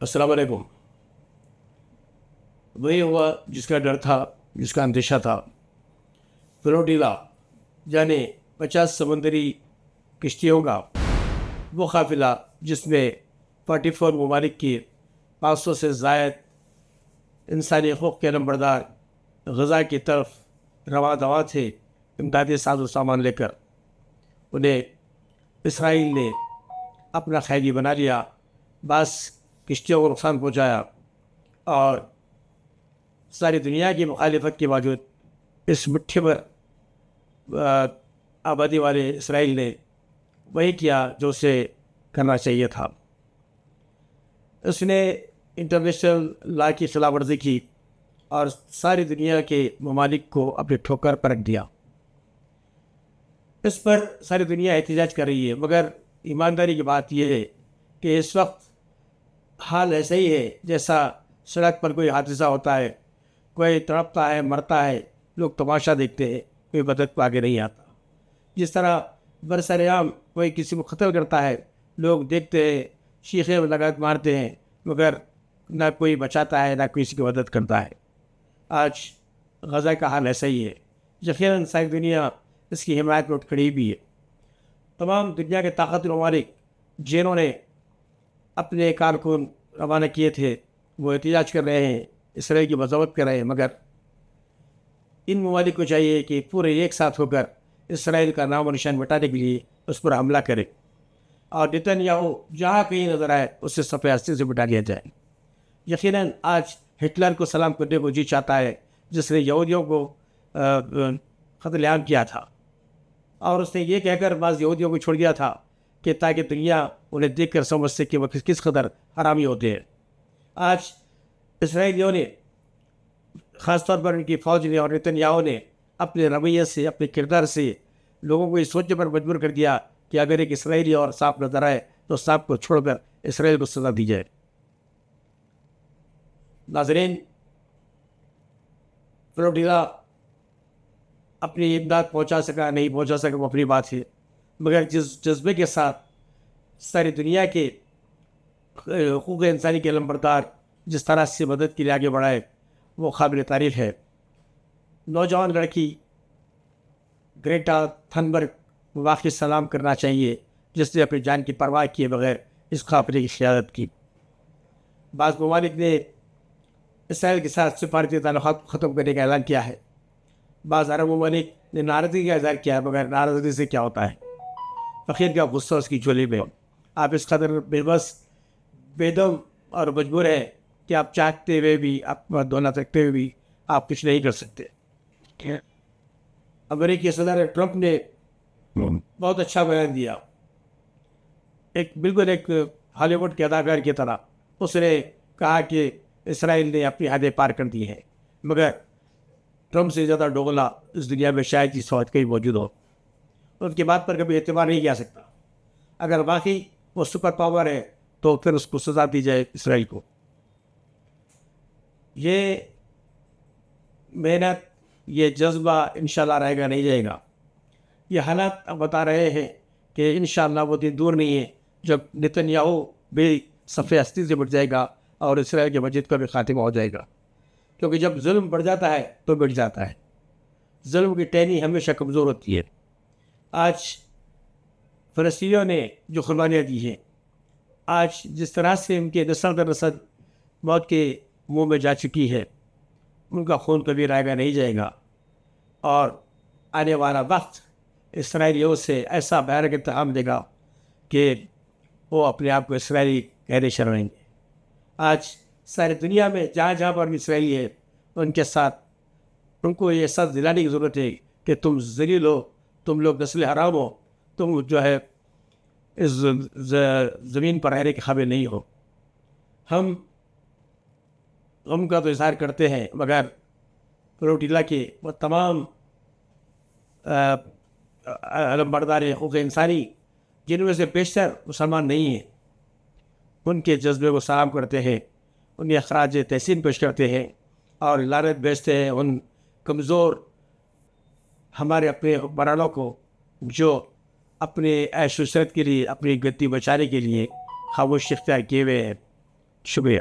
السلام علیکم۔ وہی ہوا جس کا ڈر تھا، جس کا اندیشہ تھا۔ فلوٹیلا یعنی 50 سمندری کشتیوں کا وہ قافلہ جس میں 44 ممالک کی 500 سے زائد انسانی حقوق کے نمبردار غزہ کی طرف رواں دواں تھے امدادی ساز و سامان لے کر۔ انہیں اسرائیل نے اپنا قیدی بنا لیا، بعض کشتیوں کو نقصان پہنچایا، اور ساری دنیا کی مخالفت کے باوجود اس مٹھی بھر آبادی والے اسرائیل نے وہی کیا جو اسے کرنا چاہیے تھا۔ اس نے انٹرنیشنل لا کی خلاف ورزی کی اور ساری دنیا کے ممالک کو اپنے ٹھوکر پر رکھ دیا۔ اس پر ساری دنیا احتجاج کر رہی ہے، مگر ایمانداری کی بات یہ ہے کہ اس وقت حال ایسا ہی ہے جیسا سڑک پر کوئی حادثہ ہوتا ہے، کوئی تڑپتا ہے، مرتا ہے، لوگ تماشا دیکھتے ہیں، کوئی مدد کو آگے نہیں آتا۔ جس طرح برسر عام کوئی کسی کو قتل کرتا ہے، لوگ دیکھتے ہیں، شیخیں لگا مارتے ہیں، مگر نہ کوئی بچاتا ہے، نہ کوئی کسی کی مدد کرتا ہے۔ آج غزہ کا حال ایسا ہی ہے۔ یقیناً ساری دنیا اس کی حمایت میں اٹھ کھڑی بھی ہے۔ تمام دنیا کے طاقتور ممالک جنہوں نے اپنے کارکن روانہ کیے تھے وہ احتجاج کر رہے ہیں، اسرائیل کی مذمت کر رہے ہیں، مگر ان ممالک کو چاہیے کہ پورے ایک ساتھ ہو کر اسرائیل کا نام و نشان مٹانے کے لیے اس پر حملہ کرے، اور نیتنیاہو جہاں کہیں نظر آئے اسے صف ہستی سے مٹا لیا جائے۔ یقیناً آج ہٹلر کو سلام کرنے کو جی چاہتا ہے، جس نے یہودیوں کو قتل عام کیا تھا، اور اس نے یہ کہہ کر بعض یہودیوں کو چھوڑ دیا تھا کہ تاکہ دنیا انہیں دیکھ کر سمجھ سکے کہ وہ کس قدر حرامی ہوتے ہیں۔ آج اسرائیلیوں نے، خاص طور پر ان کی فوج نے اور نیتنیاہو نے اپنے رویے سے، اپنے کردار سے لوگوں کو اس سوچنے پر مجبور کر دیا کہ اگر ایک اسرائیلی اور سانپ نظر آئے تو سانپ کو چھوڑ کر اسرائیل کو سزا دی جائے۔ ناظرین، فلوٹیلا اپنی امداد پہنچا سکا نہیں پہنچا سکا وہ اپنی بات ہے، مگر جس جذبے کے ساتھ ساری دنیا کے حقوق انسانی کے لمبردار جس طرح سے مدد کے لیے آگے بڑھائے وہ قابل تعریف ہے۔ نوجوان لڑکی گریٹا تھنبرگ واقعی سلام کرنا چاہیے، جس نے اپنی جان کی پرواہ کیے بغیر اس قافلے کی قیادت کی۔ بعض ممالک نے اسرائیل کے ساتھ سفارتی تعلقات کو ختم کرنے کا اعلان کیا ہے، بعض عرب ممالک نے ناراضگی کا اظہار کیا ہے، مگر ناراضگی سے کیا ہوتا ہے؟ فقیر کا غصہ اس کی جھولی میں۔ آپ اس قدر بے بس، بے دم اور مجبور ہیں کہ آپ چاہتے ہوئے بھی، آپ دونوں سکتے ہوئے بھی آپ کچھ نہیں کر سکتے۔ امریکی صدر ٹرمپ نے بہت اچھا بیان دیا، بالکل ایک ہالی ووڈ کے اداکار کی طرح۔ اس نے کہا کہ اسرائیل نے اپنی حدیں پار کر دی ہیں، مگر ٹرمپ سے زیادہ ڈوغلا اس دنیا میں شاید اس وقت کہیں موجود ہو۔ ان کی بات پر کبھی اعتبار نہیں کیا سکتا۔ اگر واقعی وہ سپر پاور ہے تو پھر اس کو سزا دی جائے اسرائیل کو۔ یہ محنت، یہ جذبہ انشاءاللہ رہے گا نہیں جائے گا۔ یہ حالات اب بتا رہے ہیں کہ انشاءاللہ وہ دن دور نہیں ہے جب نیتنیاہو بھی صف ہستی سے بٹ جائے گا اور اسرائیل کے مجید کا بھی خاتمہ ہو جائے گا، کیونکہ جب ظلم بڑھ جاتا ہے تو بڑھ جاتا ہے۔ ظلم کی ٹہنی ہمیشہ کمزور ہوتی ہے۔ آج فلسطینیوں نے جو قربانیاں دی ہیں، آج جس طرح سے ان کے نسل در نسل موت کے منہ میں جا چکی ہے، ان کا خون کبھی رائے گا نہیں جائے گا، اور آنے والا وقت اسرائیلیوں سے ایسا بھیانک انتقام دے گا کہ وہ اپنے آپ کو اسرائیلی کہنے شرمائیں گے۔ آج ساری دنیا میں جہاں جہاں پر بھی اسرائیلی ہے، ان کے ساتھ ان کو یہ احساس دلانے کی ضرورت ہے کہ تم ذلیل ہو، تم لوگ نسل حرام ہو، تم جو ہے اس زمین پر رہنے کے قابل نہیں ہو۔ ہم غم کا تو اظہار کرتے ہیں، مگر فلوٹیلا کے وہ تمام علمبردار حقوق انسانی جن میں سے بیشتر مسلمان نہیں ہیں، ان کے جذبے کو سلام کرتے ہیں، انہیں خراج تحسین پیش کرتے ہیں اور لعنت بھیجتے ہیں ان کمزور ہمارے اپنے حکمرانوں کو جو اپنے عیش و عشرت کے لیے، اپنی گدی بچانے کے لیے خاموش اختیار کیے ہوئے ہیں۔ شکریہ.